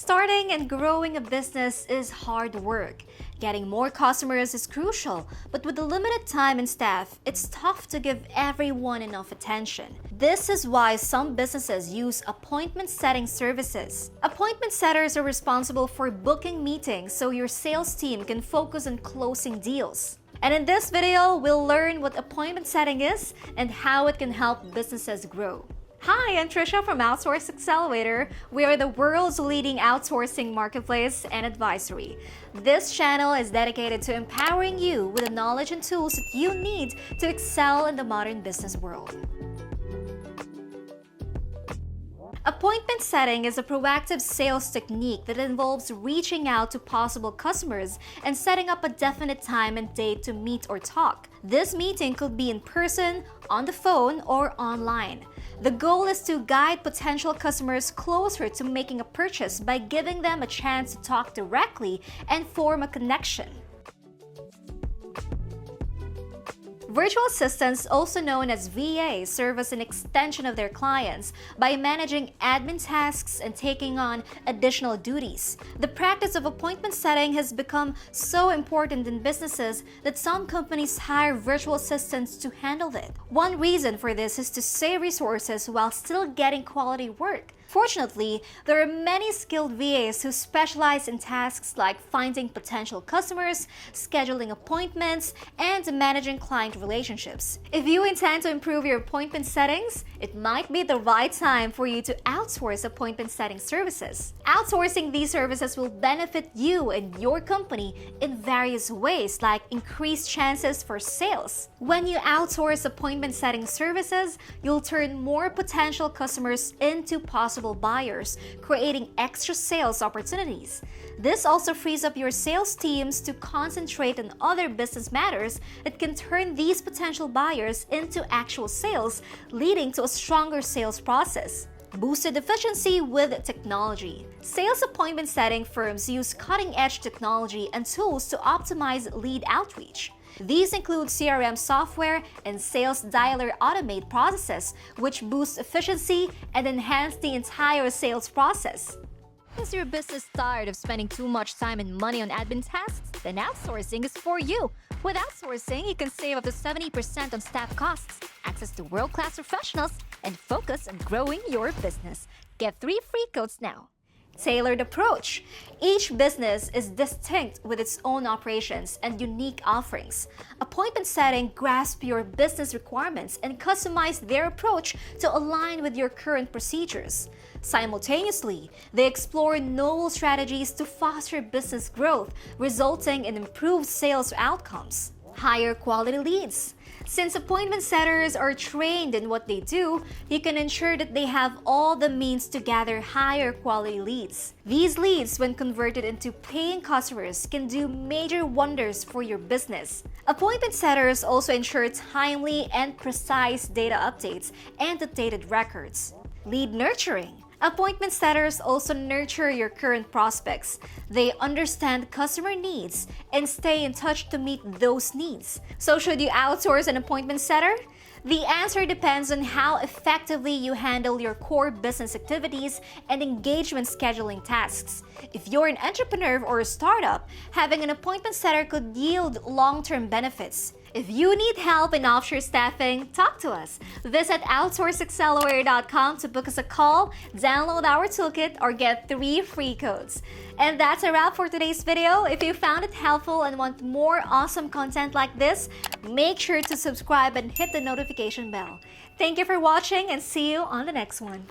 Starting and growing a business is hard work. Getting more customers is crucial, but with the limited time and staff, it's tough to give everyone enough attention. This is why some businesses use appointment setting services. Appointment setters are responsible for booking meetings so your sales team can focus on closing deals. And in this video, we'll learn what appointment setting is and how it can help businesses grow. Hi, I'm Trisha from Outsource Accelerator. We are the world's leading outsourcing marketplace and advisory. This channel is dedicated to empowering you with the knowledge and tools that you need to excel in the modern business world. Appointment setting is a proactive sales technique that involves reaching out to possible customers and setting up a definite time and date to meet or talk. This meeting could be in person, on the phone, or online. The goal is to guide potential customers closer to making a purchase by giving them a chance to talk directly and form a connection. Virtual assistants, also known as VAs, serve as an extension of their clients by managing admin tasks and taking on additional duties. The practice of appointment setting has become so important in businesses that some companies hire virtual assistants to handle it. One reason for this is to save resources while still getting quality work. Fortunately, there are many skilled VAs who specialize in tasks like finding potential customers, scheduling appointments, and managing client relationships. If you intend to improve your appointment settings, it might be the right time for you to outsource appointment setting services. Outsourcing these services will benefit you and your company in various ways, like increased chances for sales. When you outsource appointment setting services, you'll turn more potential customers into possible buyers, creating extra sales opportunities. This also frees up your sales teams to concentrate on other business matters that can turn these potential buyers into actual sales, leading to a stronger sales process. Boosted efficiency with technology. Sales appointment setting firms use cutting-edge technology and tools to optimize lead outreach. These include CRM software and sales dialer automate processes, which boost efficiency and enhance the entire sales process. Is your business tired of spending too much time and money on admin tasks? Then outsourcing is for you. With outsourcing, you can save up to 70% on staff costs, access to world-class professionals, and focus on growing your business. Get 3 free codes now. Tailored approach. Each business is distinct with its own operations and unique offerings. Appointment setting grasps your business requirements and customize their approach to align with your current procedures. Simultaneously, they explore novel strategies to foster business growth, resulting in improved sales outcomes. Higher quality leads. Since appointment setters are trained in what they do, you can ensure that they have all the means to gather higher quality leads. These leads, when converted into paying customers, can do major wonders for your business. Appointment setters also ensure timely and precise data updates and updated records. Lead nurturing. Appointment setters also nurture your current prospects. They understand customer needs and stay in touch to meet those needs. So should you outsource an appointment setter? The answer depends on how effectively you handle your core business activities and engagement scheduling tasks. If you're an entrepreneur or a startup, having an appointment setter could yield long-term benefits. If you need help in offshore staffing, talk to us. Visit OutsourceAccelerator.com to book us a call, download our toolkit, or get 3 free codes. And that's a wrap for today's video. If you found it helpful and want more awesome content like this, make sure to subscribe and hit the notification bell. Thank you for watching and see you on the next one.